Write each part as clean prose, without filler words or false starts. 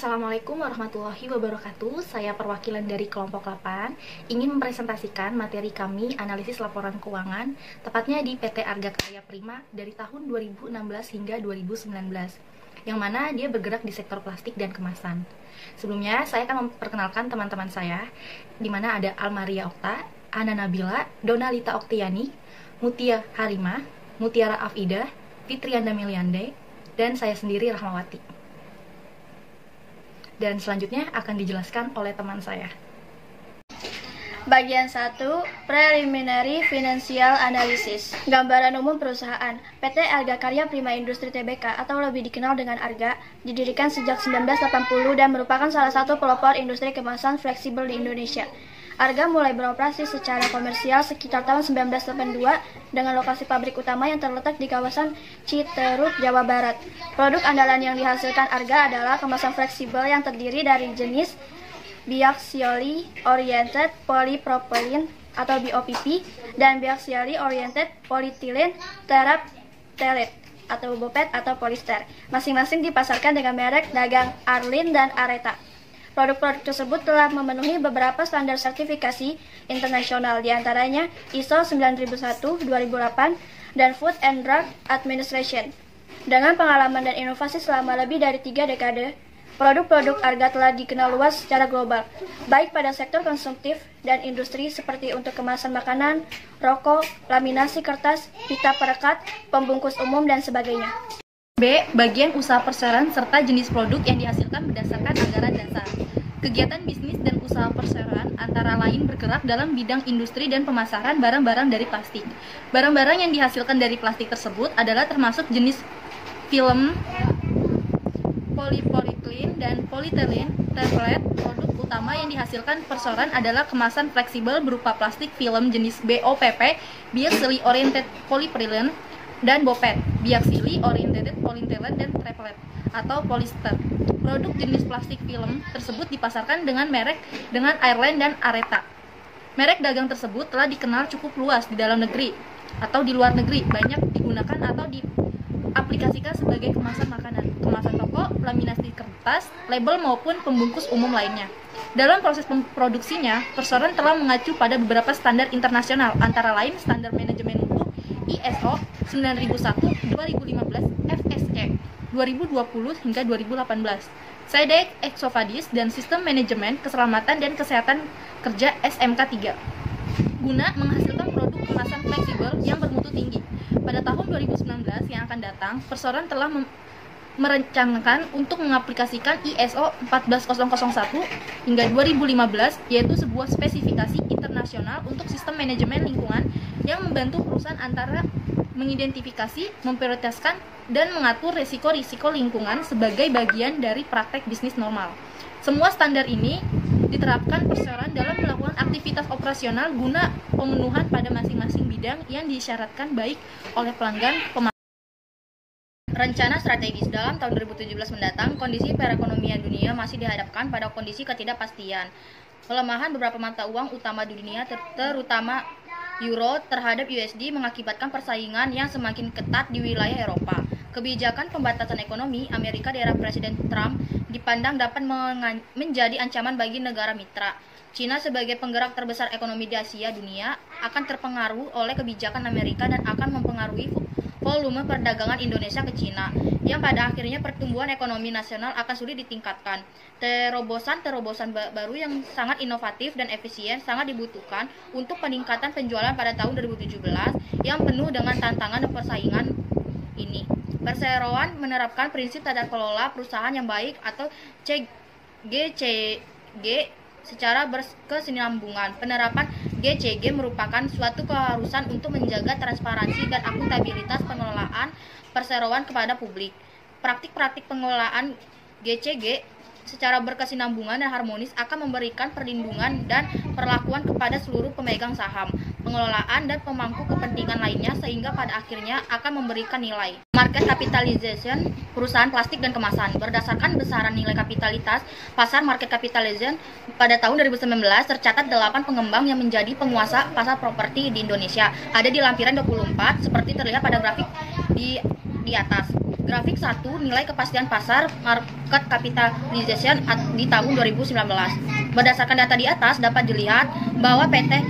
Assalamualaikum warahmatullahi wabarakatuh. Saya perwakilan dari kelompok 8 ingin mempresentasikan materi kami analisis laporan keuangan, tepatnya di PT Arga Karya Prima dari tahun 2016 hingga 2019, yang mana dia bergerak di sektor plastik dan kemasan. Sebelumnya, saya akan memperkenalkan teman-teman saya, di mana ada Almaria Okta, Ana Nabila, Donalita Oktiani, Mutia Harima, Mutiara Afida, Fitrianda Miliande, dan saya sendiri Rahmawati. Dan selanjutnya akan dijelaskan oleh teman saya. Bagian 1, Preliminary Financial Analysis. Gambaran umum perusahaan. PT Arga Karya Prima Industri Tbk atau lebih dikenal dengan Arga, didirikan sejak 1980 dan merupakan salah satu pelopor industri kemasan fleksibel di Indonesia. Arga mulai beroperasi secara komersial sekitar tahun 1982 dengan lokasi pabrik utama yang terletak di kawasan Citeruk, Jawa Barat. Produk andalan yang dihasilkan Arga adalah kemasan fleksibel yang terdiri dari jenis Biaxially Oriented Polypropylene atau BOPP dan Biaxially Oriented Polyethylene Terephthalate atau BOPET atau polyester. Masing-masing dipasarkan dengan merek dagang Arlin dan Areta. Produk-produk tersebut telah memenuhi beberapa standar sertifikasi internasional, diantaranya ISO 9001-2008 dan Food and Drug Administration. Dengan pengalaman dan inovasi selama lebih dari 3 dekade, produk-produk Arga telah dikenal luas secara global, baik pada sektor konsumtif dan industri seperti untuk kemasan makanan, rokok, laminasi kertas, pita perekat, pembungkus umum, dan sebagainya. B. Bagian usaha perseroan serta jenis produk yang dihasilkan berdasarkan anggaran dasar. Kegiatan bisnis dan usaha perseroan antara lain bergerak dalam bidang industri dan pemasaran barang-barang dari plastik. Barang-barang yang dihasilkan dari plastik tersebut adalah termasuk jenis film, polypropylene, dan polyethylene terephthalate. Produk utama yang dihasilkan perseroan adalah kemasan fleksibel berupa plastik film jenis BOPP, Biaxially Oriented Polypropylene, dan BOPET, Biaxially Oriented Polyethylene dan Terephthalate atau polyester. Produk jenis plastik film tersebut dipasarkan dengan merek dengan Arlin dan Areta. Merek dagang tersebut telah dikenal cukup luas di dalam negeri atau di luar negeri, banyak digunakan atau diaplikasikan sebagai kemasan makanan, kemasan toko, laminasi kertas, label maupun pembungkus umum lainnya. Dalam proses produksinya, perseroan telah mengacu pada beberapa standar internasional, antara lain Standar Manajemen Mutu ISO 9001-2015 FSC 2020 hingga 2018, SEDEC EXOVADIS, dan Sistem Manajemen Keselamatan dan Kesehatan Kerja SMK 3, guna menghasilkan produk kemasan fleksibel yang bermutu tinggi. Pada tahun 2019 yang akan datang, perseroan telah merencanakan untuk mengaplikasikan ISO 14001 hingga 2015, yaitu sebuah spesifikasi internasional untuk sistem manajemen lingkungan yang membantu perusahaan antara mengidentifikasi, memprioritaskan, dan mengatur risiko-risiko lingkungan sebagai bagian dari praktek bisnis normal. Semua standar ini diterapkan perseroan dalam melakukan aktivitas operasional guna pemenuhan pada masing-masing bidang yang disyaratkan baik oleh pelanggan pemakai. Rencana strategis. Dalam tahun 2017 mendatang, kondisi perekonomian dunia masih dihadapkan pada kondisi ketidakpastian. Pelemahan beberapa mata uang utama di dunia, terutama Euro terhadap USD, mengakibatkan persaingan yang semakin ketat di wilayah Eropa. Kebijakan pembatasan ekonomi Amerika di era Presiden Trump dipandang dapat menjadi ancaman bagi negara mitra. China sebagai penggerak terbesar ekonomi di Asia dunia akan terpengaruh oleh kebijakan Amerika dan akan mempengaruhi volume perdagangan Indonesia ke China, yang pada akhirnya pertumbuhan ekonomi nasional akan sulit ditingkatkan. Terobosan baru yang sangat inovatif dan efisien sangat dibutuhkan untuk peningkatan penjualan pada tahun 2017 yang penuh dengan tantangan dan persaingan ini. Perseroan menerapkan prinsip tata kelola perusahaan yang baik atau GCG secara berkesinambungan. Penerapan GCG merupakan suatu keharusan untuk menjaga transparansi dan akuntabilitas pengelolaan perseroan kepada publik. Praktik-praktik pengelolaan GCG secara berkesinambungan dan harmonis akan memberikan perlindungan dan perlakuan kepada seluruh pemegang saham, pengelolaan, dan pemangku kepentingan lainnya, sehingga pada akhirnya akan memberikan nilai. Market capitalization perusahaan plastik dan kemasan. Berdasarkan besaran nilai kapitalitas pasar market capitalization pada tahun 2019, tercatat 8 pengembang yang menjadi penguasa pasar properti di Indonesia. Ada di lampiran 24 seperti terlihat pada grafik di atas. Grafik 1, nilai kepastian pasar market capitalization di tahun 2019. Berdasarkan data di atas dapat dilihat bahwa PT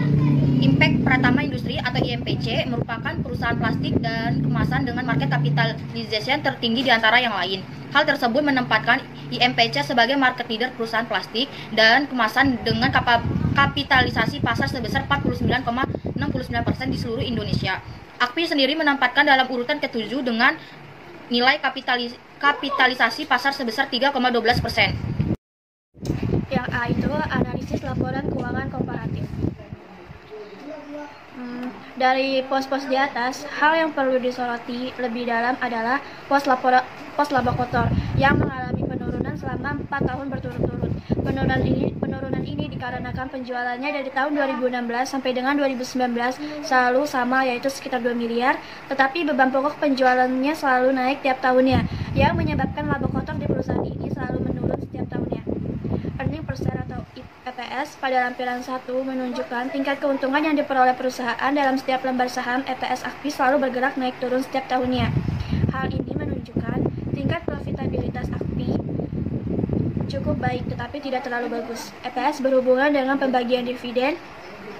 Impact Pratama Industri atau IMPC merupakan perusahaan plastik dan kemasan dengan market capitalization tertinggi di antara yang lain. Hal tersebut menempatkan IMPC sebagai market leader perusahaan plastik dan kemasan dengan kapitalisasi pasar sebesar 49,69% di seluruh Indonesia. AKPI sendiri menempatkan dalam urutan ke-7 dengan nilai kapitalisasi pasar sebesar 3,12%. Yang A itu analisis laporan keuangan komparatif. Dari pos-pos di atas, hal yang perlu disoroti lebih dalam adalah pos laba kotor yang mengalami penurunan selama 4 tahun berturut-turut. Penurunan ini dikarenakan penjualannya dari tahun 2016 sampai dengan 2019 selalu sama, yaitu sekitar 2 miliar, tetapi beban pokok penjualannya selalu naik tiap tahunnya, yang menyebabkan laba kotor di perusahaan ini selalu menurun setiap tahunnya. Earning per share atau EPS pada lampiran 1 menunjukkan tingkat keuntungan yang diperoleh perusahaan dalam setiap lembar saham. EPS AKPI selalu bergerak naik turun setiap tahunnya. Hal ini menunjukkan tingkat profitabilitas AKPI cukup baik tetapi tidak terlalu bagus. EPS berhubungan dengan pembagian dividen.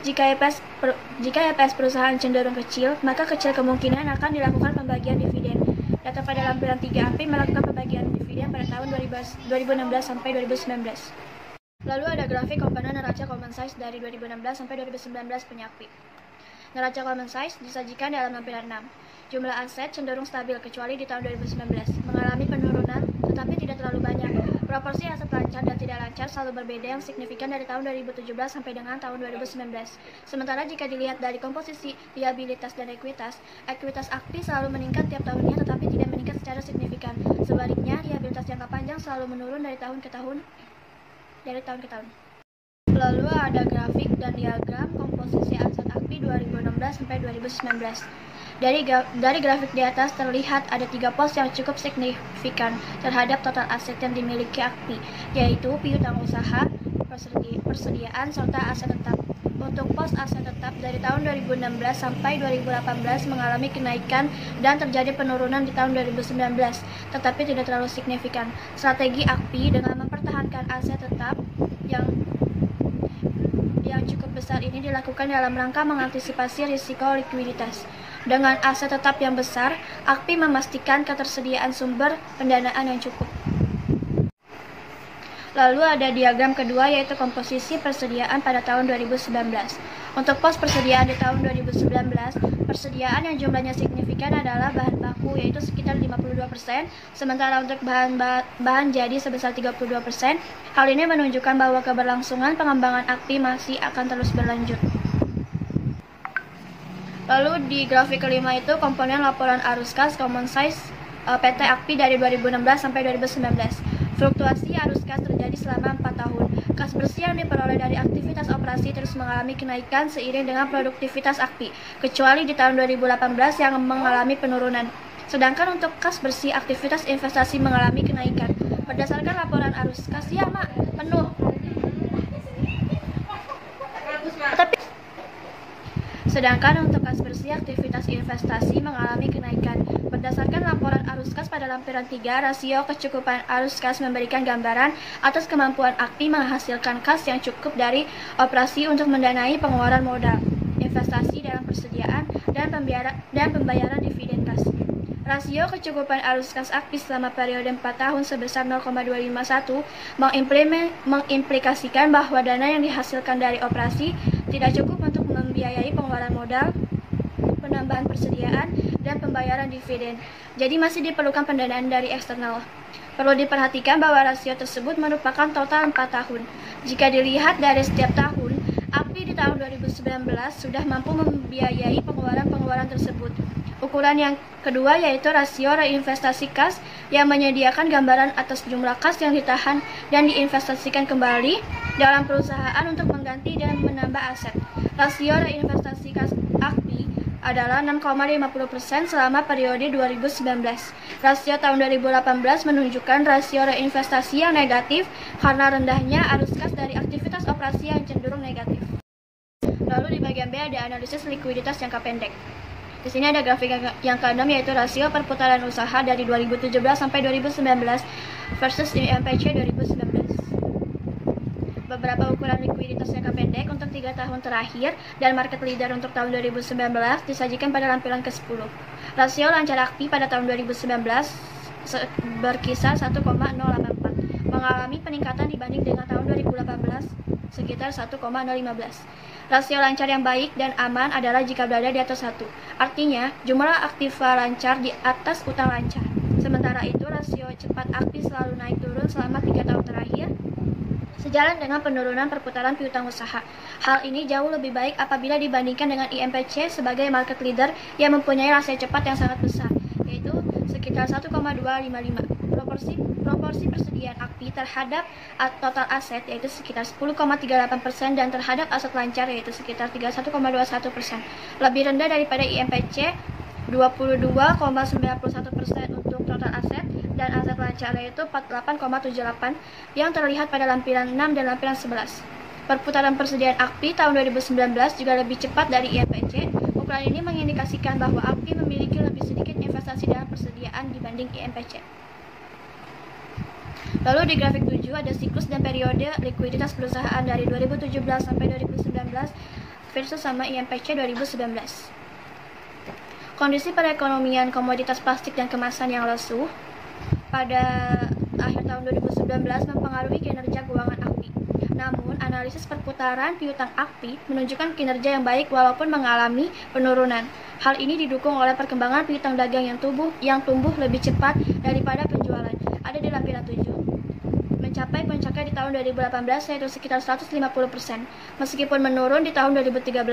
Jika EPS perusahaan cenderung kecil, maka kecil kemungkinan akan dilakukan pembagian dividen. Data pada lampiran 3 AKPI melakukan pembagian dividen pada tahun 2016 sampai 2019. Lalu ada grafik komponen neraca common size dari 2016 sampai 2019 punya AKPI. Neraca common size disajikan dalam lampiran 6. Jumlah aset cenderung stabil kecuali di tahun 2019, mengalami penurunan tetapi tidak terlalu banyak. Proporsi aset lancar dan tidak lancar selalu berbeda yang signifikan dari tahun 2017 sampai dengan tahun 2019. Sementara jika dilihat dari komposisi liabilitas dan ekuitas AKPI selalu meningkat tiap tahunnya tetapi tidak meningkat secara signifikan. Sebaliknya, liabilitas jangka panjang selalu menurun dari tahun ke tahun. Lalu ada grafik dan diagram komposisi aset AKPI 2016 sampai 2019. Dari grafik di atas terlihat ada 3 pos yang cukup signifikan terhadap total aset yang dimiliki AKPI, yaitu piutang usaha, persediaan, serta aset tetap. Untuk pos aset tetap dari tahun 2016 sampai 2018 mengalami kenaikan dan terjadi penurunan di tahun 2019, tetapi tidak terlalu signifikan. Strategi AKPI dengan mempertahankan aset tetap yang cukup besar ini dilakukan dalam rangka mengantisipasi risiko likuiditas. Dengan aset tetap yang besar, AKPI memastikan ketersediaan sumber pendanaan yang cukup. Lalu ada diagram kedua yaitu komposisi persediaan pada tahun 2019. Untuk pos persediaan di tahun 2019, persediaan yang jumlahnya signifikan adalah bahan baku yaitu sekitar 52%, sementara untuk bahan jadi sebesar 32%. Hal ini menunjukkan bahwa keberlangsungan pengembangan AKPI masih akan terus berlanjut. Lalu di grafik kelima itu komponen laporan arus kas common size PT AKPI dari 2016 sampai 2019. Fluktuasi arus kas terjadi selama 4 tahun. Kas bersih yang diperoleh dari aktivitas operasi terus mengalami kenaikan seiring dengan produktivitas AKPI, kecuali di tahun 2018 yang mengalami penurunan. Sedangkan untuk kas bersih aktivitas investasi mengalami kenaikan. Berdasarkan laporan arus kas, penuh. Sedangkan untuk kas bersih aktivitas investasi mengalami kenaikan. Berdasarkan laporan arus kas pada lampiran 3, rasio kecukupan arus kas memberikan gambaran atas kemampuan AKPI menghasilkan kas yang cukup dari operasi untuk mendanai pengeluaran modal, investasi dalam persediaan, dan pembayaran dividen kas. Rasio kecukupan arus kas AKPI selama periode 4 tahun sebesar 0,251 mengimplikasikan bahwa dana yang dihasilkan dari operasi tidak cukup untuk membiayai pengeluaran modal, penambahan persediaan, dan pembayaran dividen. Jadi masih diperlukan pendanaan dari eksternal. Perlu diperhatikan bahwa rasio tersebut merupakan total 4 tahun. Jika dilihat dari setiap tahun, AKPI di tahun 2019 sudah mampu membiayai pengeluaran tersebut. Ukuran yang kedua yaitu rasio reinvestasi kas yang menyediakan gambaran atas jumlah kas yang ditahan dan diinvestasikan kembali dalam perusahaan untuk mengganti dan menambah aset. Rasio reinvestasi kas AKPI adalah 6,50% selama periode 2019. Rasio tahun 2018 menunjukkan rasio reinvestasi yang negatif karena rendahnya arus kas dari aktivitas operasi yang cenderung negatif. Lalu di bagian B ada analisis likuiditas jangka pendek. Di sini ada grafik yang ke-6 yaitu rasio perputaran usaha dari 2017 sampai 2019 versus IMPC 2019. Beberapa ukuran likuiditas jangka pendek untuk 3 tahun terakhir dan market leader untuk tahun 2019 disajikan pada lampiran ke-10. Rasio lancar AKPI pada tahun 2019 berkisar 1,084, mengalami peningkatan dibanding dengan tahun 2018 sekitar 1,015. Rasio lancar yang baik dan aman adalah jika berada di atas 1. Artinya, jumlah aktiva lancar di atas utang lancar. Sementara itu, rasio cepat AKPI selalu naik turun selama 3 tahun terakhir, sejalan dengan penurunan perputaran piutang usaha. Hal ini jauh lebih baik apabila dibandingkan dengan IMPC sebagai market leader yang mempunyai rasio cepat yang sangat besar, yaitu sekitar 1,255. Proporsi persediaan AKPI terhadap total aset yaitu sekitar 10,38% dan terhadap aset lancar yaitu sekitar 31,21%. Lebih rendah daripada IMPC 22,91% untuk total aset dan aset lancar yaitu 48,78 yang terlihat pada lampiran 6 dan lampiran 11. Perputaran persediaan AKPI tahun 2019 juga lebih cepat dari IMPC. Ukuran ini mengindikasikan bahwa AKPI memiliki lebih sedikit investasi dalam persediaan dibanding IMPC. Lalu di grafik 7 ada siklus dan periode likuiditas perusahaan dari 2017 sampai 2019 versus sama IMPC 2019. Kondisi perekonomian komoditas plastik dan kemasan yang lesu pada akhir tahun 2019 mempengaruhi kinerja keuangan AKPI. Namun, analisis perputaran piutang AKPI menunjukkan kinerja yang baik walaupun mengalami penurunan. Hal ini didukung oleh perkembangan piutang dagang yang tumbuh lebih cepat daripada penjualan. Ada di lampiran 7. Mencapai puncaknya di tahun 2018 yaitu sekitar 150%, meskipun menurun di tahun 2013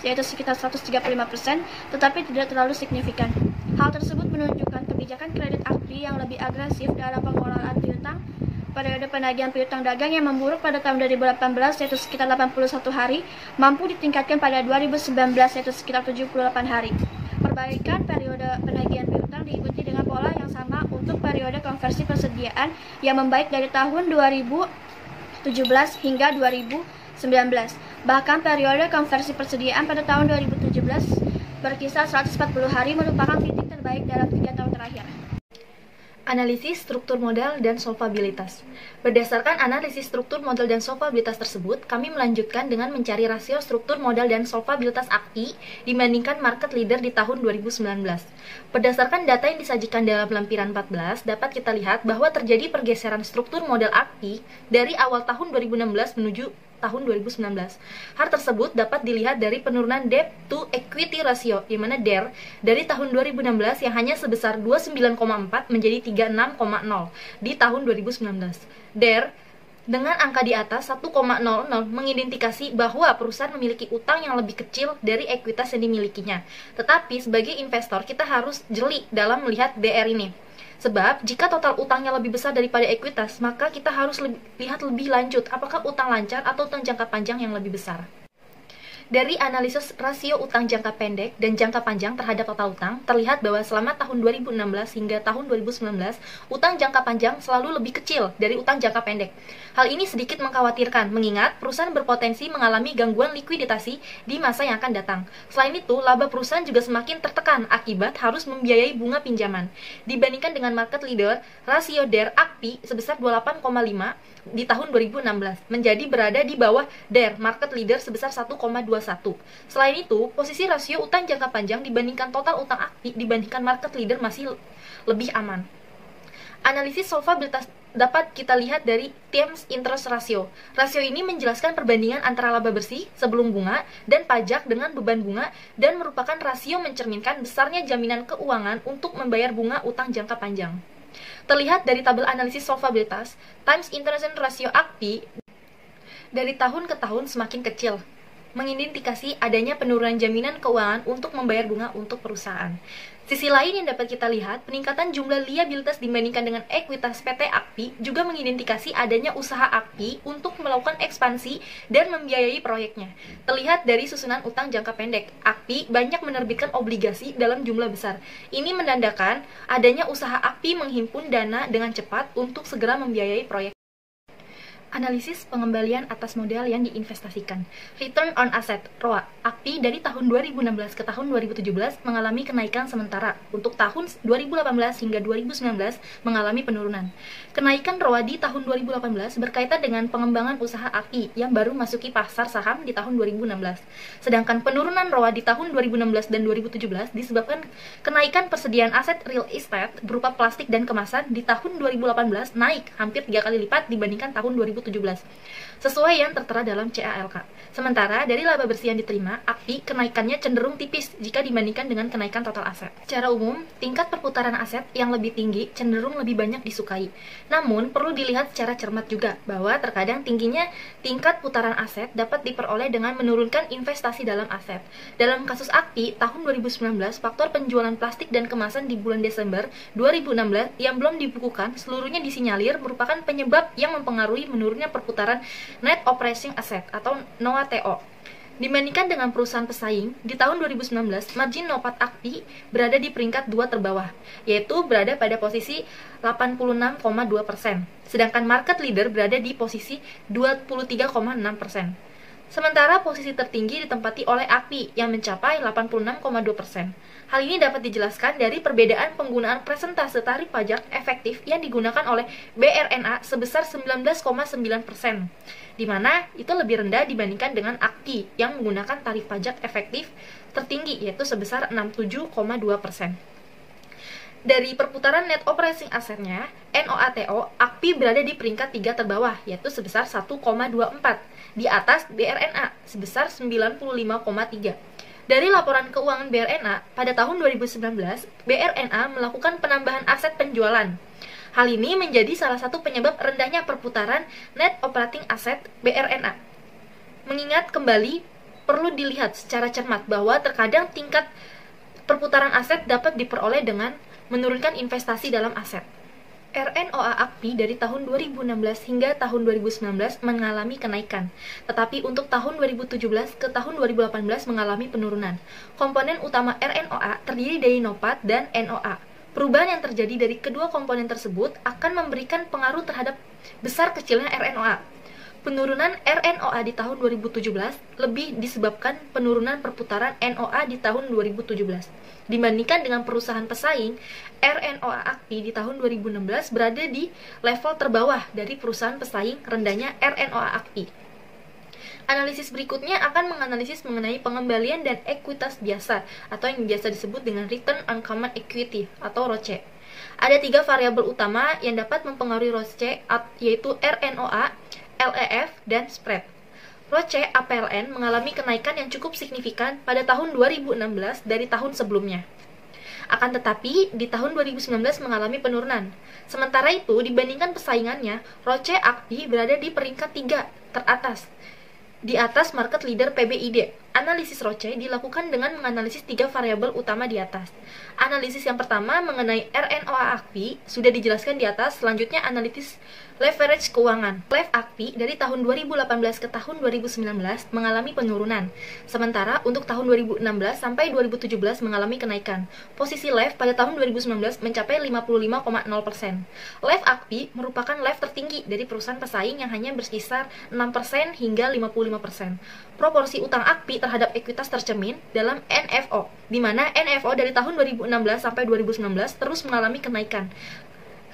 yaitu sekitar 135%, tetapi tidak terlalu signifikan. Hal tersebut menunjukkan kebijakan kredit AKPI yang lebih agresif dalam pengelolaan piutang. Periode penagihan piutang dagang yang memburuk pada tahun 2018 yaitu sekitar 81 hari, mampu ditingkatkan pada 2019 yaitu sekitar 78 hari. Perbaikan periode penagihan piutang diikuti dengan pola yang sama untuk periode konversi persediaan yang membaik dari tahun 2017 hingga 2019. Bahkan periode konversi persediaan pada tahun 2017 berkisar 140 hari merupakan titik terbaik dalam 3 tahun terakhir. Analisis struktur modal dan solvabilitas. Berdasarkan analisis struktur modal dan solvabilitas tersebut, kami melanjutkan dengan mencari rasio struktur modal dan solvabilitas AKPI dibandingkan market leader di tahun 2019. Berdasarkan data yang disajikan dalam lampiran 14, dapat kita lihat bahwa terjadi pergeseran struktur modal AKPI dari awal tahun 2016 menuju tahun 2019. Hal tersebut dapat dilihat dari penurunan debt to equity ratio, di mana DER dari tahun 2016 yang hanya sebesar 29,4 menjadi 36,0 di tahun 2019. DER dengan angka di atas 1,00 mengidentifikasi bahwa perusahaan memiliki utang yang lebih kecil dari ekuitas yang dimilikinya. Tetapi sebagai investor kita harus jeli dalam melihat DER ini. Sebab, jika total utangnya lebih besar daripada ekuitas, maka kita harus lihat lebih lanjut apakah utang lancar atau utang jangka panjang yang lebih besar. Dari analisis rasio utang jangka pendek dan jangka panjang terhadap total utang, terlihat bahwa selama tahun 2016 hingga tahun 2019, utang jangka panjang selalu lebih kecil dari utang jangka pendek. Hal ini sedikit mengkhawatirkan, mengingat perusahaan berpotensi mengalami gangguan likuidasi di masa yang akan datang. Selain itu, laba perusahaan juga semakin tertekan akibat harus membiayai bunga pinjaman. Dibandingkan dengan market leader, rasio DER AKPI sebesar 28,5 di tahun 2016, menjadi berada di bawah DER market leader sebesar 1,21. Selain itu, posisi rasio utang jangka panjang dibandingkan total utang AKPI dibandingkan market leader masih lebih aman. Analisis solvabilitas dapat kita lihat dari Times Interest Ratio. Rasio ini menjelaskan perbandingan antara laba bersih sebelum bunga dan pajak dengan beban bunga dan merupakan rasio mencerminkan besarnya jaminan keuangan untuk membayar bunga utang jangka panjang. Terlihat dari tabel analisis solvabilitas, Times Interest Ratio AKPI dari tahun ke tahun semakin kecil, mengindikasi adanya penurunan jaminan keuangan untuk membayar bunga untuk perusahaan. Sisi lain yang dapat kita lihat, peningkatan jumlah liabilitas dibandingkan dengan ekuitas PT AKPI juga mengidentifikasi adanya usaha AKPI untuk melakukan ekspansi dan membiayai proyeknya. Terlihat dari susunan utang jangka pendek, AKPI banyak menerbitkan obligasi dalam jumlah besar. Ini menandakan adanya usaha AKPI menghimpun dana dengan cepat untuk segera membiayai proyek. Analisis pengembalian atas modal yang diinvestasikan. Return on Asset (ROA) AKPI dari tahun 2016 ke tahun 2017 mengalami kenaikan sementara. Untuk tahun 2018 hingga 2019 mengalami penurunan. Kenaikan ROA di tahun 2018 berkaitan dengan pengembangan usaha AKPI yang baru masuki pasar saham di tahun 2016. Sedangkan penurunan ROA di tahun 2016 dan 2017 disebabkan kenaikan persediaan aset real estate berupa plastik dan kemasan di tahun 2018 naik hampir 3 kali lipat dibandingkan tahun 2017. Sesuai yang tertera dalam CALK. Sementara dari laba bersih yang diterima, AKPI kenaikannya cenderung tipis jika dibandingkan dengan kenaikan total aset. Secara umum, tingkat perputaran aset yang lebih tinggi cenderung lebih banyak disukai. Namun, perlu dilihat secara cermat juga bahwa terkadang tingginya tingkat putaran aset dapat diperoleh dengan menurunkan investasi dalam aset. Dalam kasus AKPI tahun 2019, faktor penjualan plastik dan kemasan di bulan Desember 2016 yang belum dibukukan seluruhnya disinyalir merupakan penyebab yang mempengaruhi menurunnya perputaran Net Operating Asset atau NOATO. Dibandingkan dengan perusahaan pesaing, di tahun 2019, margin NOPAT AKPI berada di peringkat 2 terbawah, yaitu berada pada posisi 86,2%, sedangkan market leader berada di posisi 23,6%. Sementara posisi tertinggi ditempati oleh AKPI yang mencapai 86,2%. Hal ini dapat dijelaskan dari perbedaan penggunaan persentase tarif pajak efektif yang digunakan oleh BRNA sebesar 19,9%, di mana itu lebih rendah dibandingkan dengan AKPI yang menggunakan tarif pajak efektif tertinggi yaitu sebesar 67,2%. Dari perputaran net operating assetnya, NOATO, AKPI berada di peringkat 3 terbawah, yaitu sebesar 1,24, di atas BRNA sebesar 95,3. Dari laporan keuangan BRNA, pada tahun 2019, BRNA melakukan penambahan aset penjualan. Hal ini menjadi salah satu penyebab rendahnya perputaran net operating asset BRNA. Mengingat kembali, perlu dilihat secara cermat bahwa terkadang tingkat perputaran aset dapat diperoleh dengan menurunkan investasi dalam aset. RNOA AKPI dari tahun 2016 hingga tahun 2019 mengalami kenaikan, tetapi untuk tahun 2017 ke tahun 2018 mengalami penurunan. Komponen utama RNOA terdiri dari NOPAT dan NOA. Perubahan yang terjadi dari kedua komponen tersebut akan memberikan pengaruh terhadap besar kecilnya RNOA. Penurunan RNOA di tahun 2017 lebih disebabkan penurunan perputaran NOA di tahun 2017. Dibandingkan dengan perusahaan pesaing, RNOA AKPI di tahun 2016 berada di level terbawah dari perusahaan pesaing rendahnya RNOA AKPI. Analisis berikutnya akan menganalisis mengenai pengembalian dan ekuitas biasa atau yang biasa disebut dengan Return on Common Equity atau ROCE. Ada 3 variabel utama yang dapat mempengaruhi ROCE, yaitu RNOA, LEF, dan spread. ROCE APLN mengalami kenaikan yang cukup signifikan pada tahun 2016 dari tahun sebelumnya. Akan tetapi, di tahun 2019 mengalami penurunan. Sementara itu, dibandingkan pesaingannya, ROCE AKPI berada di peringkat 3 teratas, di atas market leader PBID. Analisis ROCE dilakukan dengan menganalisis 3 variabel utama di atas. Analisis yang pertama mengenai RNOA AKPI sudah dijelaskan di atas. Selanjutnya analisis leverage keuangan. LEV AKPI dari tahun 2018 ke tahun 2019 mengalami penurunan. Sementara untuk tahun 2016 sampai 2017 mengalami kenaikan. Posisi LEV pada tahun 2019 mencapai 55,0%. LEV AKPI merupakan LEV tertinggi dari perusahaan pesaing yang hanya berkisar 6% hingga 55%. Proporsi utang AKPI terhadap ekuitas tercermin dalam NFO, di mana NFO dari tahun 2016 sampai 2019 terus mengalami kenaikan.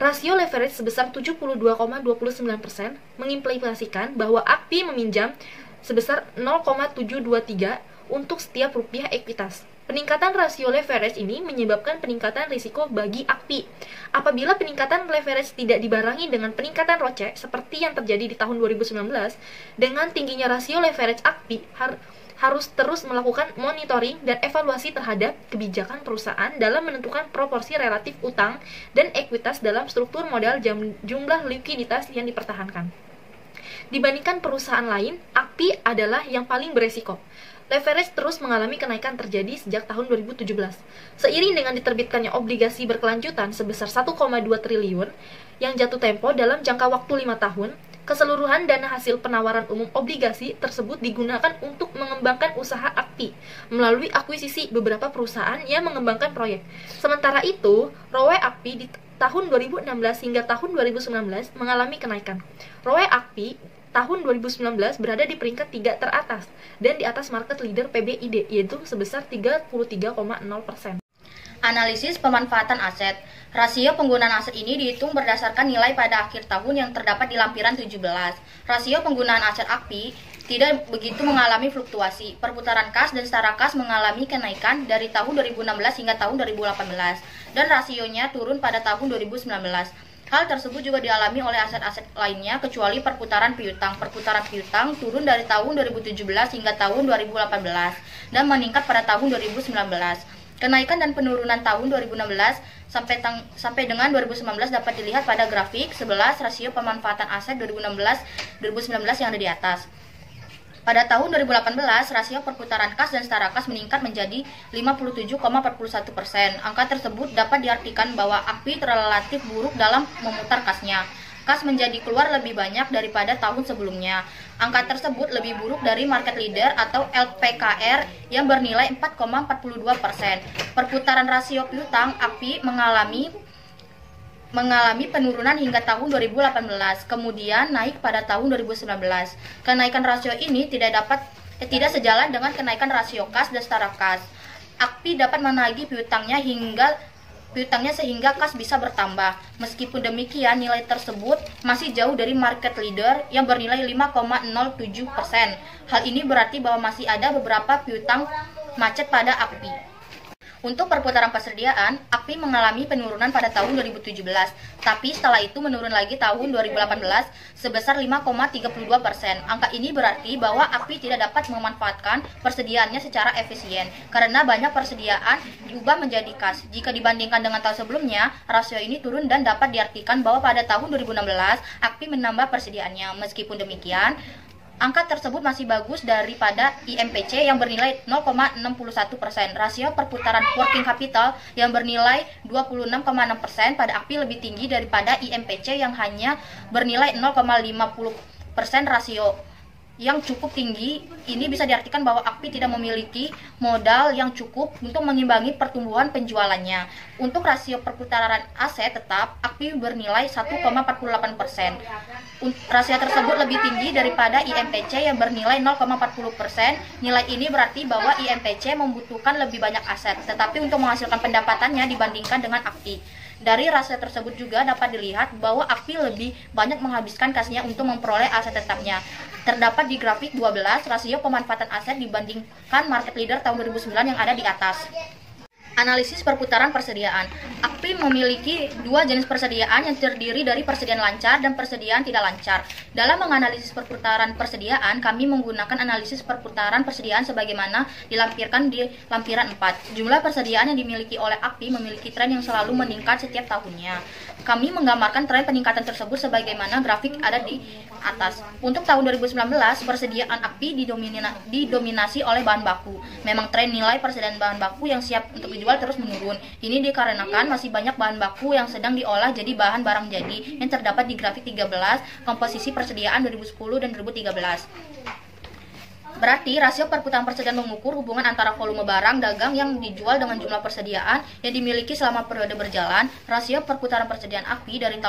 Rasio leverage sebesar 72,29% mengimplikasikan bahwa AKPI meminjam sebesar 0,723 untuk setiap rupiah ekuitas. Peningkatan rasio leverage ini menyebabkan peningkatan risiko bagi AKPI. Apabila peningkatan leverage tidak dibarengi dengan peningkatan ROCE seperti yang terjadi di tahun 2019, dengan tingginya rasio leverage AKPI harus terus melakukan monitoring dan evaluasi terhadap kebijakan perusahaan dalam menentukan proporsi relatif utang dan ekuitas dalam struktur modal jumlah likuiditas yang dipertahankan. Dibandingkan perusahaan lain, AKPI adalah yang paling beresiko. Leverage terus mengalami kenaikan terjadi sejak tahun 2017. Seiring dengan diterbitkannya obligasi berkelanjutan sebesar 1,2 triliun yang jatuh tempo dalam jangka waktu 5 tahun, keseluruhan dana hasil penawaran umum obligasi tersebut digunakan untuk mengembangkan usaha AKPI melalui akuisisi beberapa perusahaan yang mengembangkan proyek. Sementara itu, ROE AKPI tahun 2016 hingga tahun 2019 mengalami kenaikan. ROE AKPI tahun 2019 berada di peringkat 3 teratas dan di atas market leader PBID, yaitu sebesar 33,0%. Analisis pemanfaatan aset. Rasio penggunaan aset ini dihitung berdasarkan nilai pada akhir tahun yang terdapat di lampiran 17. Rasio penggunaan aset AKPI tidak begitu mengalami fluktuasi. Perputaran kas dan setara kas mengalami kenaikan dari tahun 2016 hingga tahun 2018 dan rasionya turun pada tahun 2019. Hal tersebut juga dialami oleh aset-aset lainnya kecuali perputaran piutang. Perputaran piutang turun dari tahun 2017 hingga tahun 2018 dan meningkat pada tahun 2019. Kenaikan dan penurunan tahun 2016 sampai dengan 2019 dapat dilihat pada grafik 11 rasio pemanfaatan aset 2016-2019 yang ada di atas. Pada tahun 2018, rasio perputaran kas dan setara kas meningkat menjadi 57,41%. Angka tersebut dapat diartikan bahwa AKPI relatif buruk dalam memutar kasnya. Kas menjadi keluar lebih banyak daripada tahun sebelumnya. Angka tersebut lebih buruk dari market leader atau LPKR yang bernilai 4,42%. Perputaran rasio piutang AKPI mengalami penurunan hingga tahun 2018, kemudian naik pada tahun 2019. Kenaikan rasio ini tidak sejalan dengan kenaikan rasio kas dan setara kas. AKPI dapat menagih piutangnya sehingga kas bisa bertambah. Meskipun demikian, nilai tersebut masih jauh dari market leader yang bernilai 5,07%. Hal ini berarti bahwa masih ada beberapa piutang macet pada AKPI. Untuk perputaran persediaan, AKPI mengalami penurunan pada tahun 2017, tapi setelah itu menurun lagi tahun 2018 sebesar 5,32%. Angka ini berarti bahwa AKPI tidak dapat memanfaatkan persediaannya secara efisien, karena banyak persediaan diubah menjadi kas. Jika dibandingkan dengan tahun sebelumnya, rasio ini turun dan dapat diartikan bahwa pada tahun 2016, AKPI menambah persediaannya. Meskipun demikian, angka tersebut masih bagus daripada IMPC yang bernilai 0,61%. Rasio perputaran working capital yang bernilai 26,6% pada AKPI lebih tinggi daripada IMPC yang hanya bernilai 0,50%. Rasio yang cukup tinggi ini bisa diartikan bahwa AKPI tidak memiliki modal yang cukup untuk mengimbangi pertumbuhan penjualannya. Untuk rasio perputaran aset tetap, AKPI bernilai 1,48%. Rasio tersebut lebih tinggi daripada IMPC yang bernilai 0,40%. Nilai ini berarti bahwa IMPC membutuhkan lebih banyak aset, tetapi untuk menghasilkan pendapatannya dibandingkan dengan AKPI. Dari rasio tersebut juga dapat dilihat bahwa AKPI lebih banyak menghabiskan kasnya untuk memperoleh aset tetapnya. Terdapat di grafik 12 rasio pemanfaatan aset dibandingkan market leader tahun 2009 yang ada di atas. Analisis perputaran persediaan. AKPI memiliki dua jenis persediaan yang terdiri dari persediaan lancar dan persediaan tidak lancar. Dalam menganalisis perputaran persediaan, kami menggunakan analisis perputaran persediaan sebagaimana dilampirkan di lampiran 4. Jumlah persediaan yang dimiliki oleh AKPI memiliki tren yang selalu meningkat setiap tahunnya. Kami menggambarkan tren peningkatan tersebut sebagaimana grafik ada di atas. Untuk tahun 2019, persediaan AKPI didominasi oleh bahan baku. Memang tren nilai persediaan bahan baku yang siap untuk dijual terus menurun. Ini dikarenakan masih banyak bahan baku yang sedang diolah jadi bahan barang jadi yang terdapat di grafik 13 komposisi persediaan 2010 dan 2013. Berarti rasio perputaran persediaan mengukur hubungan antara volume barang dagang yang dijual dengan jumlah persediaan yang dimiliki selama periode berjalan. Rasio perputaran persediaan AKPI dari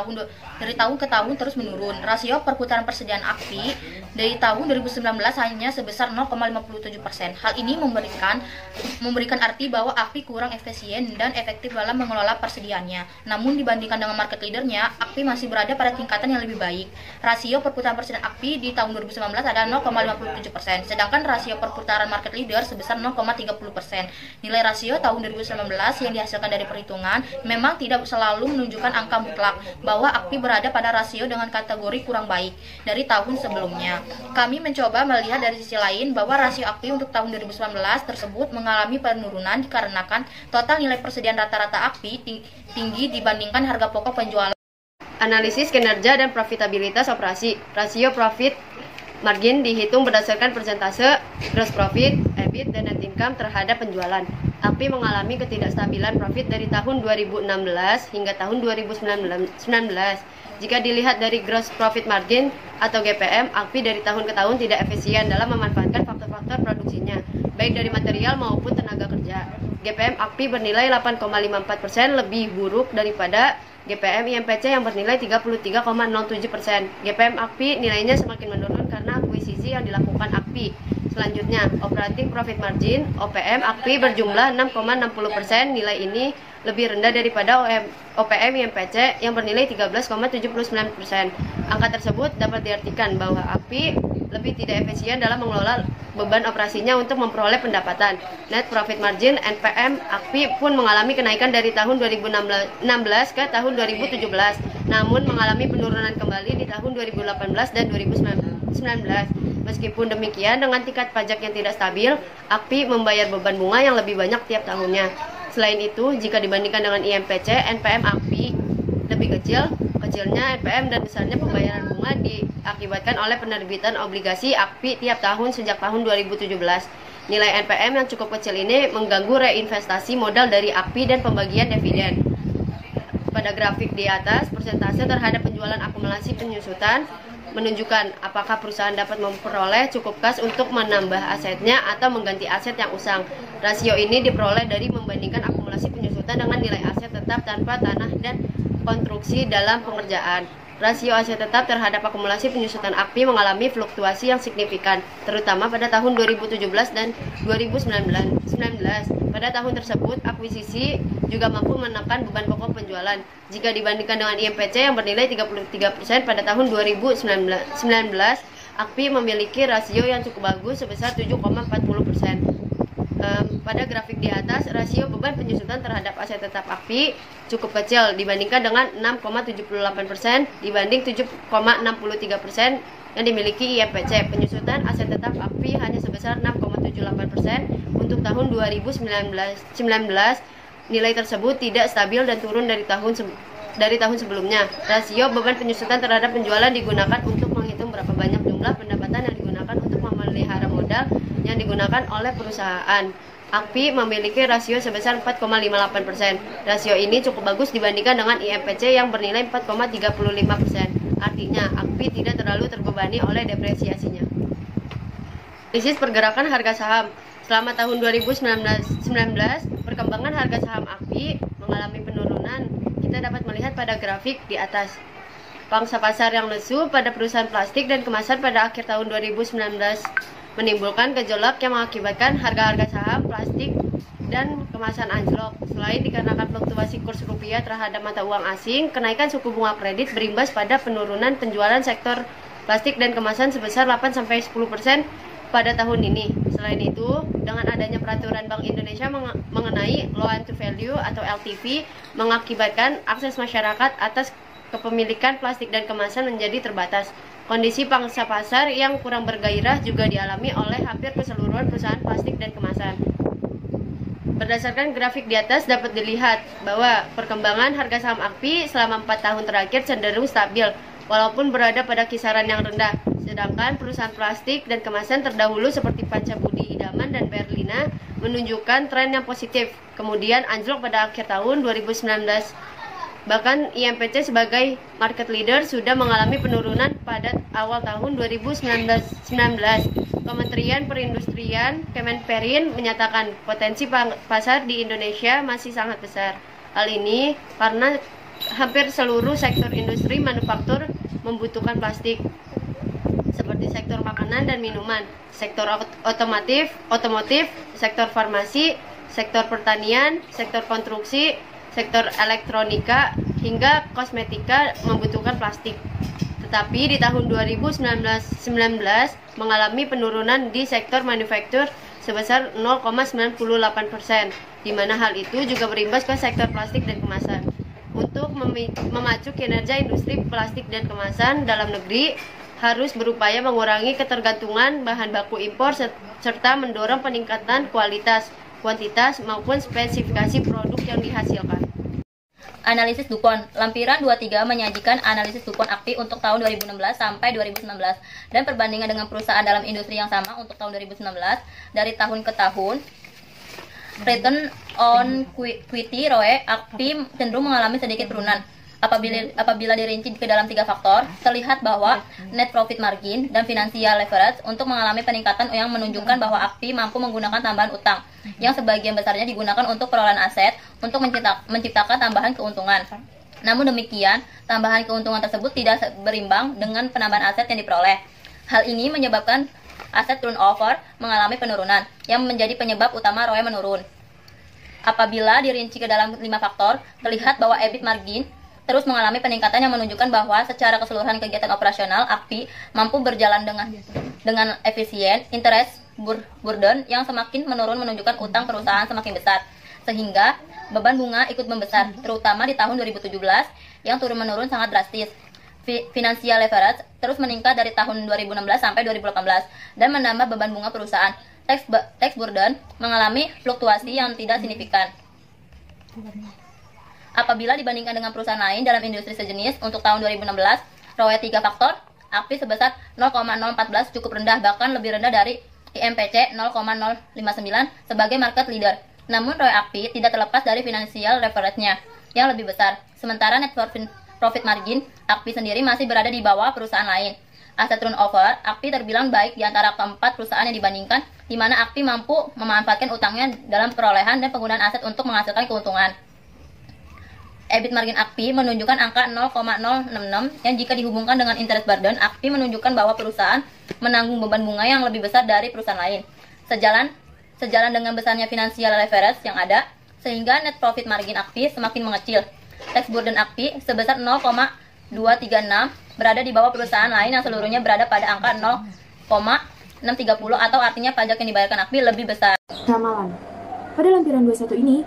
tahun ke tahun terus menurun. Rasio perputaran persediaan AKPI dari tahun 2019 hanya sebesar 0,57%. Hal ini memberikan arti bahwa AKPI kurang efisien dan efektif dalam mengelola persediaannya. Namun dibandingkan dengan market leadernya, AKPI masih berada pada tingkatan yang lebih baik. Rasio perputaran persediaan AKPI di tahun 2019 ada 0,57%. Sedangkan rasio perputaran market leader sebesar 0,30%. Nilai rasio tahun 2019 yang dihasilkan dari perhitungan memang tidak selalu menunjukkan angka mutlak bahwa AKPI berada pada rasio dengan kategori kurang baik dari tahun sebelumnya. Kami mencoba melihat dari sisi lain bahwa rasio AKPI untuk tahun 2019 tersebut mengalami penurunan dikarenakan total nilai persediaan rata-rata AKPI tinggi dibandingkan harga pokok penjualan. Analisis kinerja dan profitabilitas operasi. Rasio profit margin dihitung berdasarkan persentase gross profit, EBIT, dan net income terhadap penjualan. AKPI mengalami ketidakstabilan profit dari tahun 2016 hingga tahun 2019. Jika dilihat dari gross profit margin atau GPM, AKPI dari tahun ke tahun tidak efisien dalam memanfaatkan faktor-faktor produksinya, baik dari material maupun tenaga kerja. GPM AKPI bernilai 8,54% lebih buruk daripada GPM IMPC yang bernilai 33,07%. GPM AKPI nilainya semakin menurun karena akuisisi yang dilakukan AKPI. Selanjutnya, Operating Profit Margin (OPM) AKPI berjumlah 6,60%. Nilai ini lebih rendah daripada OPM IMPC yang bernilai 13,79%. Angka tersebut dapat diartikan bahwa AKPI lebih tidak efisien dalam mengelola beban operasinya untuk memperoleh pendapatan. Net Profit Margin (NPM) AKPI pun mengalami kenaikan dari tahun 2016 ke tahun 2017, namun mengalami penurunan kembali di tahun 2018 dan 2019. Meskipun demikian, dengan tingkat pajak yang tidak stabil, AKPI membayar beban bunga yang lebih banyak tiap tahunnya. Selain itu, jika dibandingkan dengan IMPC, NPM AKPI lebih kecil. Kecilnya NPM dan besarnya pembayaran bunga diakibatkan oleh penerbitan obligasi AKPI tiap tahun sejak tahun 2017. Nilai NPM yang cukup kecil ini mengganggu reinvestasi modal dari AKPI dan pembagian dividen. Pada grafik di atas, persentase terhadap penjualan akumulasi penyusutan menunjukkan apakah perusahaan dapat memperoleh cukup kas untuk menambah asetnya atau mengganti aset yang usang. Rasio ini diperoleh dari membandingkan akumulasi penyusutan dengan nilai aset tetap tanpa tanah dan konstruksi dalam pengerjaan. Rasio aset tetap terhadap akumulasi penyusutan AKPI mengalami fluktuasi yang signifikan, terutama pada tahun 2017 dan 2019. Pada tahun tersebut, akuisisi juga mampu menekan beban pokok penjualan. Jika dibandingkan dengan IMPC yang bernilai 33% pada tahun 2019, AKPI memiliki rasio yang cukup bagus sebesar 7,40%. Pada grafik di atas, rasio beban penyusutan terhadap aset tetap AKPI cukup kecil dibandingkan dengan 6,78% dibanding 7,63% yang dimiliki IMPC. Penyusutan aset tetap AKPI hanya sebesar 6,78% untuk tahun 2019. Nilai tersebut tidak stabil dan turun dari tahun sebelumnya. Rasio beban penyusutan terhadap penjualan digunakan untuk menghitung berapa banyak jumlah pendapatan yang digunakan untuk memelihara modal yang digunakan oleh perusahaan. AKPI memiliki rasio sebesar 4,58%. Rasio ini cukup bagus dibandingkan dengan IMPC yang bernilai 4,35%. Artinya, AKPI tidak terlalu terbebani oleh depresiasinya. Analisis pergerakan harga saham. Selama tahun 2019, perkembangan harga saham AKPI mengalami penurunan. Kita dapat melihat pada grafik di atas. Pangsa pasar yang lesu pada perusahaan plastik dan kemasan pada akhir tahun 2019 menimbulkan gejolak yang mengakibatkan harga-harga saham plastik dan kemasan anjlok. Selain dikarenakan fluktuasi kurs rupiah terhadap mata uang asing, kenaikan suku bunga kredit berimbas pada penurunan penjualan sektor plastik dan kemasan sebesar 8-10% pada tahun ini. Selain itu, dengan adanya peraturan Bank Indonesia mengenai loan to value atau LTV, mengakibatkan akses masyarakat atas kepemilikan plastik dan kemasan menjadi terbatas. Kondisi pangsa pasar yang kurang bergairah juga dialami oleh hampir keseluruhan perusahaan plastik dan kemasan. Berdasarkan grafik di atas dapat dilihat bahwa perkembangan harga saham AKPI selama 4 tahun terakhir cenderung stabil, walaupun berada pada kisaran yang rendah. Sedangkan perusahaan plastik dan kemasan terdahulu seperti Pancabudi Idaman dan Berlina menunjukkan tren yang positif, kemudian anjlok pada akhir tahun 2019. Bahkan IMPC sebagai market leader sudah mengalami penurunan pada awal tahun 2019. Kementerian Perindustrian Kemenperin menyatakan potensi pasar di Indonesia masih sangat besar. Hal ini karena hampir seluruh sektor industri manufaktur membutuhkan plastik, seperti sektor makanan dan minuman, sektor otomotif, sektor farmasi, sektor pertanian, sektor konstruksi, sektor elektronika, hingga kosmetika membutuhkan plastik. Tetapi di tahun 2019 mengalami penurunan di sektor manufaktur sebesar 0,98%, di mana hal itu juga berimbas ke sektor plastik dan kemasan. Untuk memacu kinerja industri plastik dan kemasan dalam negeri, harus berupaya mengurangi ketergantungan bahan baku impor serta mendorong peningkatan kualitas, kuantitas maupun spesifikasi produk yang dihasilkan. Analisis DuPont. Lampiran 23 menyajikan analisis DuPont AKPI untuk tahun 2016 sampai 2019 dan perbandingan dengan perusahaan dalam industri yang sama untuk tahun 2019 dari tahun ke tahun. Return on equity (ROE) AKPI cenderung mengalami sedikit penurunan. Apabila dirinci ke dalam 3 faktor, terlihat bahwa net profit margin dan financial leverage untuk mengalami peningkatan yang menunjukkan bahwa AKPI mampu menggunakan tambahan utang yang sebagian besarnya digunakan untuk pengelolaan aset untuk menciptakan tambahan keuntungan. Namun demikian, tambahan keuntungan tersebut tidak berimbang dengan penambahan aset yang diperoleh. Hal ini menyebabkan aset turnover mengalami penurunan, yang menjadi penyebab utama ROE menurun. Apabila dirinci ke dalam 5 faktor, terlihat bahwa EBIT margin terus mengalami peningkatan yang menunjukkan bahwa secara keseluruhan kegiatan operasional AKPI mampu berjalan dengan efisien. Interest burden yang semakin menurun menunjukkan utang perusahaan semakin besar, sehingga beban bunga ikut membesar, terutama di tahun 2017 yang turun-menurun sangat drastis. Financial leverage terus meningkat dari tahun 2016 sampai 2018 dan menambah beban bunga perusahaan. Tax burden mengalami fluktuasi yang tidak signifikan. Apabila dibandingkan dengan perusahaan lain dalam industri sejenis untuk tahun 2016, ROE 3 faktor, AKPI sebesar 0,014 cukup rendah, bahkan lebih rendah dari IMPC 0,059 sebagai market leader. Namun ROE AKPI tidak terlepas dari financial leverage-nya yang lebih besar. Sementara net profit margin AKPI sendiri masih berada di bawah perusahaan lain. Aset turnover AKPI terbilang baik di antara keempat perusahaan yang dibandingkan, di mana AKPI mampu memanfaatkan utangnya dalam perolehan dan penggunaan aset untuk menghasilkan keuntungan. EBIT margin AKPI menunjukkan angka 0,066 yang jika dihubungkan dengan interest burden, AKPI menunjukkan bahwa perusahaan menanggung beban bunga yang lebih besar dari perusahaan lain. Sejalan dengan besarnya financial leverage yang ada, sehingga net profit margin AKPI semakin mengecil. Tax burden AKPI sebesar 0,236 berada di bawah perusahaan lain yang seluruhnya berada pada angka 0,630 atau artinya pajak yang dibayarkan AKPI lebih besar. Ramalan. Pada lampiran 21 ini,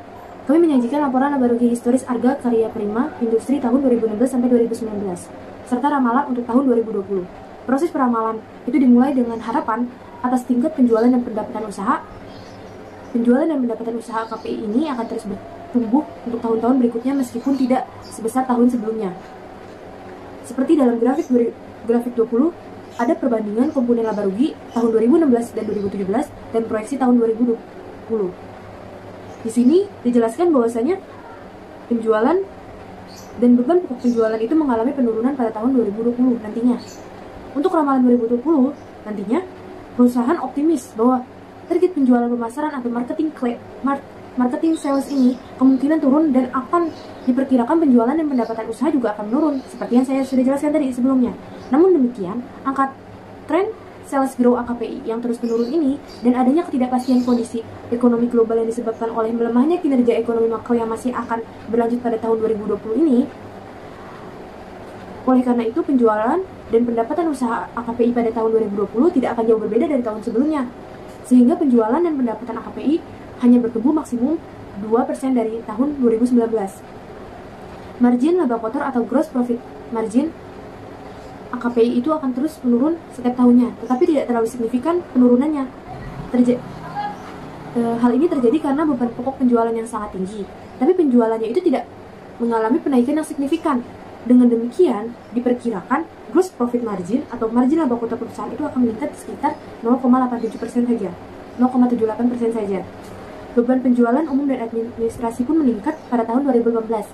kami menyajikan laporan laba rugi historis Arga Karya Prima Industri tahun 2016 sampai 2019, serta ramalan untuk tahun 2020. Proses peramalan itu dimulai dengan harapan atas tingkat penjualan dan pendapatan usaha. Penjualan dan pendapatan usaha KPI ini akan terus bertumbuh untuk tahun-tahun berikutnya meskipun tidak sebesar tahun sebelumnya. Seperti dalam grafik 20, ada perbandingan komponen laba rugi tahun 2016 dan 2017 dan proyeksi tahun 2020. Di sini dijelaskan bahwasanya penjualan dan beban pokok penjualan itu mengalami penurunan pada tahun 2020 nantinya. Untuk ramalan 2020 nantinya, perusahaan optimis bahwa target penjualan pemasaran atau marketing sales ini kemungkinan turun dan akan diperkirakan penjualan dan pendapatan usaha juga akan menurun seperti yang saya sudah jelaskan tadi sebelumnya. Namun demikian, angka tren sales grow AKPI yang terus menurun ini dan adanya ketidakpastian kondisi ekonomi global yang disebabkan oleh melemahnya kinerja ekonomi makro yang masih akan berlanjut pada tahun 2020 ini. Oleh karena itu, penjualan dan pendapatan usaha AKPI pada tahun 2020 tidak akan jauh berbeda dari tahun sebelumnya. Sehingga penjualan dan pendapatan AKPI hanya bertumbuh maksimum 2% dari tahun 2019. Margin laba kotor atau gross profit margin AKPI itu akan terus menurun setiap tahunnya, tetapi tidak terlalu signifikan penurunannya. Hal ini terjadi karena beban pokok penjualan yang sangat tinggi, tapi penjualannya itu tidak mengalami penaikan yang signifikan. Dengan demikian, diperkirakan gross profit margin atau margin laba kotor perusahaan itu akan meningkat sekitar 0,87% saja, 0,78% saja. Beban penjualan umum dan administrasi pun meningkat pada tahun 2018.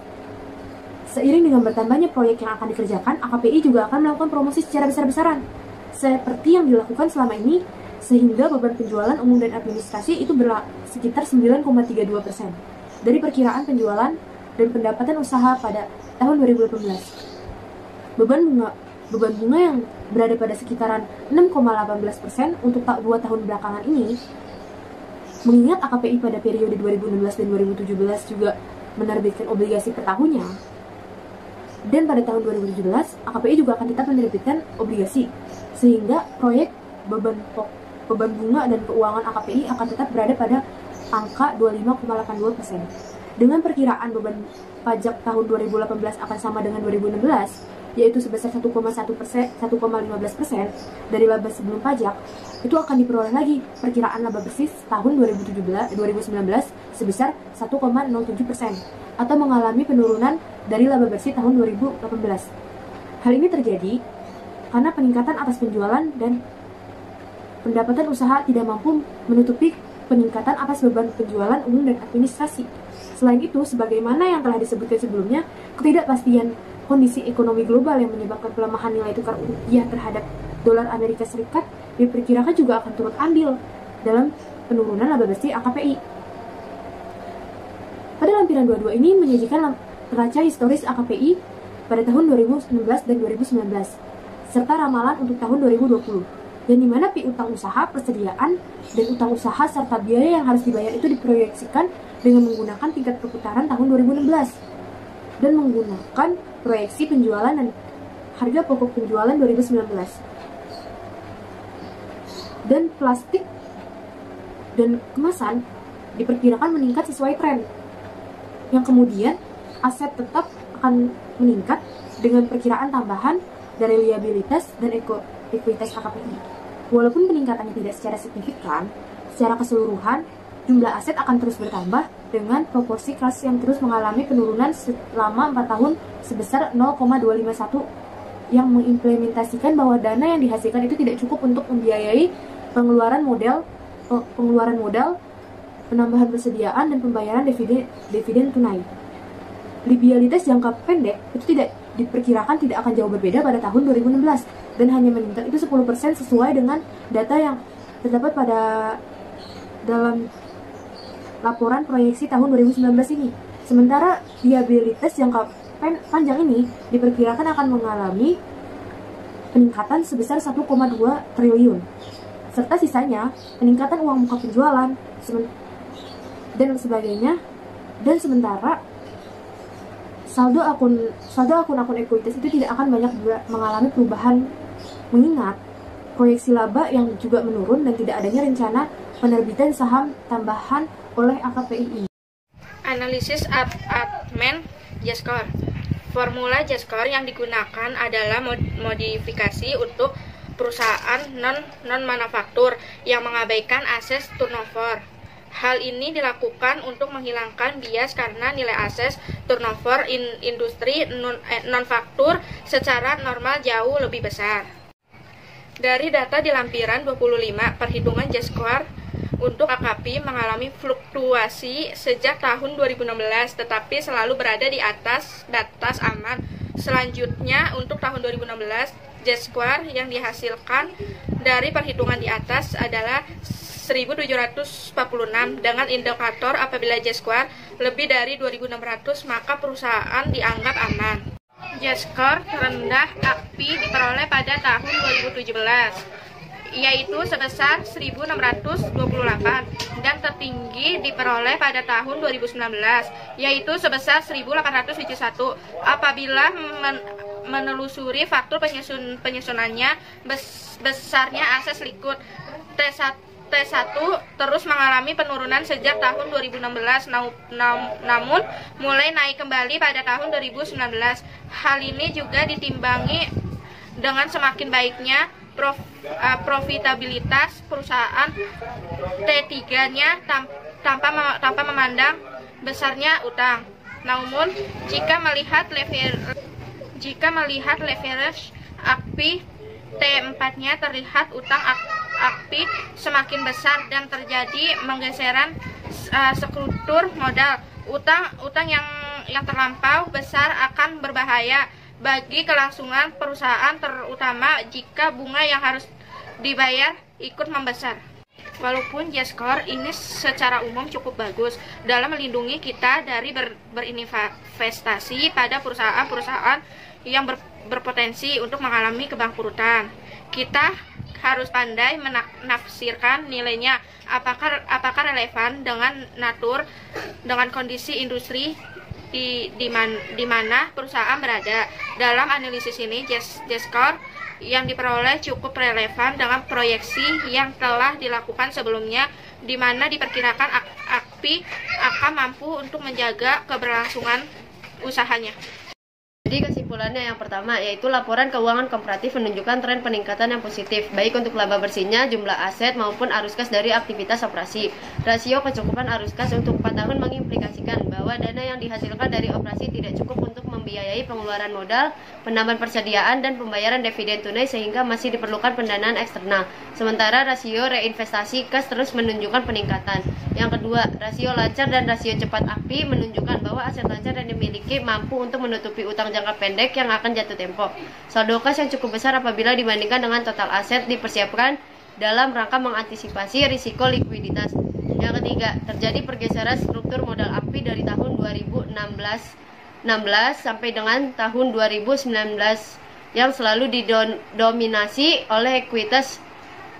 Seiring dengan bertambahnya proyek yang akan dikerjakan, AKPI juga akan melakukan promosi secara besar-besaran, seperti yang dilakukan selama ini, sehingga beban penjualan umum dan administrasi itu sekitar 9,32% dari perkiraan penjualan dan pendapatan usaha pada tahun 2018. Beban bunga yang berada pada sekitaran 6,18% untuk 2 tahun belakangan ini, mengingat AKPI pada periode 2016 dan 2017 juga menerbitkan obligasi per tahunnya. Dan pada tahun 2017, AKPI juga akan tetap menerbitkan obligasi, sehingga proyek beban bunga dan keuangan AKPI akan tetap berada pada angka 25,82%. Dengan perkiraan beban pajak tahun 2018 akan sama dengan 2016, yaitu sebesar 1,15% dari laba sebelum pajak, itu akan diperoleh lagi perkiraan laba bersih tahun 2019 sebesar 1,07%, atau mengalami penurunan dari laba bersih tahun 2018. Hal ini terjadi karena peningkatan atas penjualan dan pendapatan usaha tidak mampu menutupi peningkatan atas beban penjualan umum dan administrasi. Selain itu, sebagaimana yang telah disebutkan sebelumnya, ketidakpastian kondisi ekonomi global yang menyebabkan pelemahan nilai tukar rupiah terhadap dolar Amerika Serikat diperkirakan juga akan turut andil dalam penurunan laba bersih AKPI. Pada lampiran 22 ini menyajikan neraca historis AKPI pada tahun 2016 dan 2019, serta ramalan untuk tahun 2020, yang dimana piutang usaha, persediaan, dan utang usaha serta biaya yang harus dibayar itu diproyeksikan dengan menggunakan tingkat perputaran tahun 2016 dan menggunakan proyeksi penjualan dan harga pokok penjualan 2019. Dan plastik dan kemasan diperkirakan meningkat sesuai tren, yang kemudian aset tetap akan meningkat dengan perkiraan tambahan dari liabilitas dan ekuitas AKPI. Walaupun peningkatannya tidak secara signifikan, secara keseluruhan jumlah aset akan terus bertambah dengan proporsi kas yang terus mengalami penurunan selama 4 tahun sebesar 0,251, yang mengimplementasikan bahwa dana yang dihasilkan itu tidak cukup untuk membiayai pengeluaran modal, penambahan persediaan, dan pembayaran dividen tunai. Liabilitas jangka pendek itu diperkirakan tidak akan jauh berbeda pada tahun 2016 dan hanya meningkat itu 10% sesuai dengan data yang terdapat dalam laporan proyeksi tahun 2019 ini. Sementara liabilitas jangka panjang ini diperkirakan akan mengalami peningkatan sebesar 1,2 triliun, serta sisanya peningkatan uang muka penjualan dan sebagainya. Dan sementara saldo akun-akun ekuitas itu tidak akan banyak mengalami perubahan, mengingat proyeksi laba yang juga menurun dan tidak adanya rencana penerbitan saham tambahan oleh AKPI. Analisis Altman J-score. Formula J-score yang digunakan adalah modifikasi untuk perusahaan non-manufaktur yang mengabaikan aset turnover. Hal ini dilakukan untuk menghilangkan bias karena nilai aset turnover industri non-faktur secara normal jauh lebih besar. Dari data di lampiran 25, perhitungan J-score untuk AKPI mengalami fluktuasi sejak tahun 2016, tetapi selalu berada di atas batas aman. Selanjutnya, untuk tahun 2016, J-score yang dihasilkan dari perhitungan di atas adalah 1746 dengan indikator apabila J-score lebih dari 2600 maka perusahaan dianggap aman. J-score terendah AKPI diperoleh pada tahun 2017 yaitu sebesar 1628 dan tertinggi diperoleh pada tahun 2019 yaitu sebesar 1871. Apabila menelusuri faktor penyusunannya, besarnya aset liquid T1 terus mengalami penurunan sejak tahun 2016 namun mulai naik kembali pada tahun 2019. Hal ini juga ditimbangi dengan semakin baiknya profitabilitas perusahaan T3-nya tanpa memandang besarnya utang. Namun jika melihat leverage AKPI T4-nya terlihat utang AKPI semakin besar dan terjadi menggeseran struktur modal. Utang yang terlampau besar akan berbahaya bagi kelangsungan perusahaan, terutama jika bunga yang harus dibayar ikut membesar. Walaupun J-score ini secara umum cukup bagus dalam melindungi kita dari berinvestasi pada perusahaan-perusahaan yang berpotensi untuk mengalami kebangkrutan, kita harus pandai menafsirkan nilainya, apakah relevan dengan kondisi industri di mana perusahaan berada. Dalam analisis ini, J-score yang diperoleh cukup relevan dengan proyeksi yang telah dilakukan sebelumnya, di mana diperkirakan AKPI akan mampu untuk menjaga keberlangsungan usahanya. Jadi kesimpulannya yang pertama yaitu laporan keuangan komparatif menunjukkan tren peningkatan yang positif baik untuk laba bersihnya, jumlah aset maupun arus kas dari aktivitas operasi. Rasio kecukupan arus kas untuk 4 tahun mengimplikasikan bahwa dana yang dihasilkan dari operasi tidak cukup untuk membiayai pengeluaran modal, penambahan persediaan dan pembayaran dividen tunai sehingga masih diperlukan pendanaan eksternal. Sementara rasio reinvestasi kas terus menunjukkan peningkatan. Yang kedua, rasio lancar dan rasio cepat AKPI menunjukkan bahwa aset lancar yang dimiliki mampu untuk menutupi utang jangka pendek yang akan jatuh tempo. Saldo kas yang cukup besar apabila dibandingkan dengan total aset dipersiapkan dalam rangka mengantisipasi risiko likuiditas. Yang ketiga, terjadi pergeseran struktur modal AKPI dari tahun 2016 sampai dengan tahun 2019 yang selalu didominasi oleh ekuitas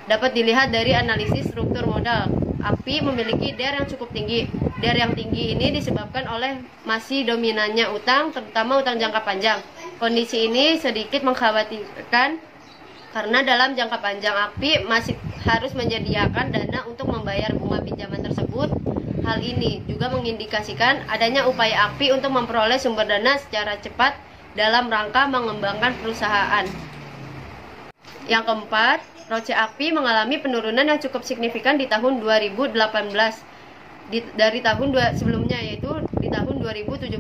dapat dilihat dari analisis struktur modal. API memiliki DER yang cukup tinggi. DER yang tinggi ini disebabkan oleh masih dominannya utang, terutama utang jangka panjang. Kondisi ini sedikit mengkhawatirkan karena dalam jangka panjang API masih harus menyediakan dana untuk membayar bunga pinjaman tersebut. Hal ini juga mengindikasikan adanya upaya API untuk memperoleh sumber dana secara cepat dalam rangka mengembangkan perusahaan. Yang keempat, ROCE API mengalami penurunan yang cukup signifikan di tahun 2018 dari tahun sebelumnya, yaitu di tahun 2017.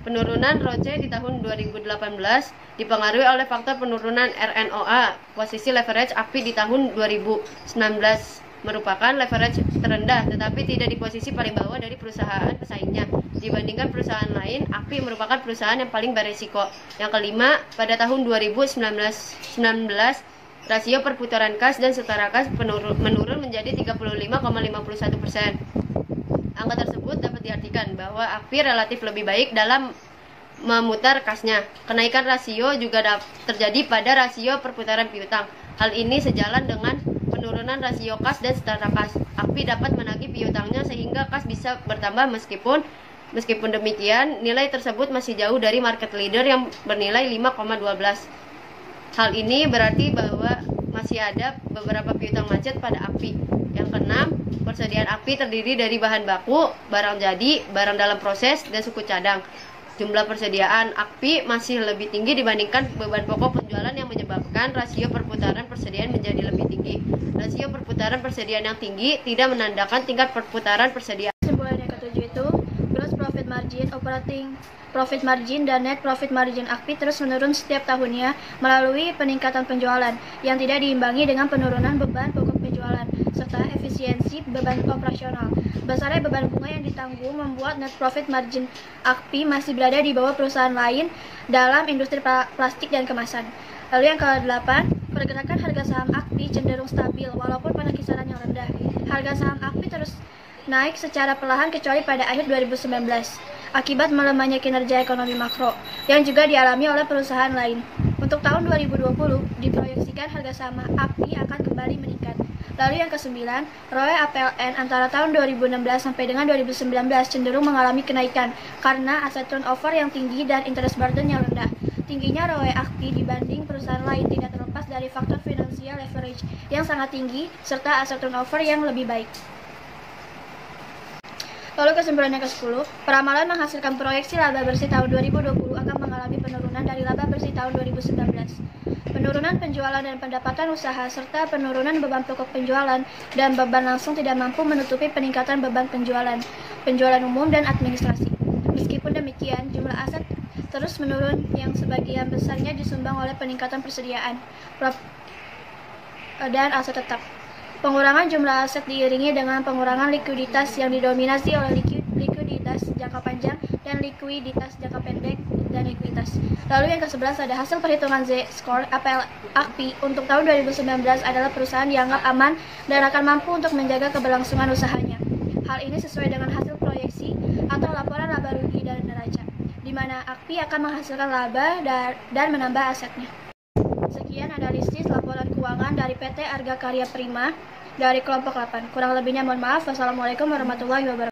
Penurunan ROCE di tahun 2018 dipengaruhi oleh faktor penurunan RNOA. Posisi leverage API di tahun 2019 merupakan leverage terendah, tetapi tidak di posisi paling bawah dari perusahaan pesaingnya. Dibandingkan perusahaan lain, API merupakan perusahaan yang paling berisiko. Yang kelima, pada tahun 2019, rasio perputaran kas dan setara kas menurun menjadi 35,51%. Angka tersebut dapat diartikan bahwa API relatif lebih baik dalam memutar kasnya. Kenaikan rasio juga terjadi pada rasio perputaran piutang. Hal ini sejalan dengan penurunan rasio kas dan setara kas. API dapat menagih piutangnya sehingga kas bisa bertambah meskipun demikian nilai tersebut masih jauh dari market leader yang bernilai 5,12. Hal ini berarti bahwa masih ada beberapa piutang macet pada API. Yang keenam, persediaan API terdiri dari bahan baku, barang jadi, barang dalam proses, dan suku cadang. Jumlah persediaan API masih lebih tinggi dibandingkan beban pokok penjualan yang menyebabkan rasio perputaran persediaan menjadi lebih tinggi. Rasio perputaran persediaan yang tinggi tidak menandakan tingkat perputaran persediaan. Kesimpulan yang ketujuh itu, gross profit margin, operating profit margin, dan net profit margin API terus menurun setiap tahunnya melalui peningkatan penjualan yang tidak diimbangi dengan penurunan beban pokok penjualan serta efisiensi beban operasional. Besarnya beban bunga yang ditanggung membuat net profit margin API masih berada di bawah perusahaan lain dalam industri plastik dan kemasan. Lalu yang ke-8, pergerakan harga saham API cenderung stabil walaupun pada kisaran yang rendah. Harga saham API terus naik secara perlahan kecuali pada akhir 2019 akibat melemahnya kinerja ekonomi makro yang juga dialami oleh perusahaan lain. Untuk tahun 2020 diproyeksikan harga saham API akan kembali meningkat. Lalu yang ke-9, ROE APLN antara tahun 2016 sampai dengan 2019 cenderung mengalami kenaikan karena aset turnover yang tinggi dan interest burden yang rendah. Tingginya ROE API dibanding perusahaan lain tidak terlepas dari faktor financial leverage yang sangat tinggi serta aset turnover yang lebih baik. Lalu kesimpulan yang ke-10, peramalan menghasilkan proyeksi laba bersih tahun 2020 akan mengalami penurunan dari laba bersih tahun 2019. Penurunan penjualan dan pendapatan usaha serta penurunan beban pokok penjualan dan beban langsung tidak mampu menutupi peningkatan beban penjualan umum dan administrasi. Meskipun demikian, jumlah aset terus menurun yang sebagian besarnya disumbang oleh peningkatan persediaan dan aset tetap. Pengurangan jumlah aset diiringi dengan pengurangan likuiditas yang didominasi oleh likuiditas jangka panjang dan likuiditas jangka pendek dan likuiditas. Lalu yang ke-11 ada hasil perhitungan Z-score API untuk tahun 2019 adalah perusahaan dianggap aman dan akan mampu untuk menjaga keberlangsungan usahanya. Hal ini sesuai dengan hasil proyeksi atau laporan laba rugi dan neraca, di mana API akan menghasilkan laba dan menambah asetnya. Sekian analisis laporan keuangan dari PT Arga Karya Prima dari kelompok 8. Kurang lebihnya mohon maaf. Wassalamualaikum warahmatullahi wabarakatuh.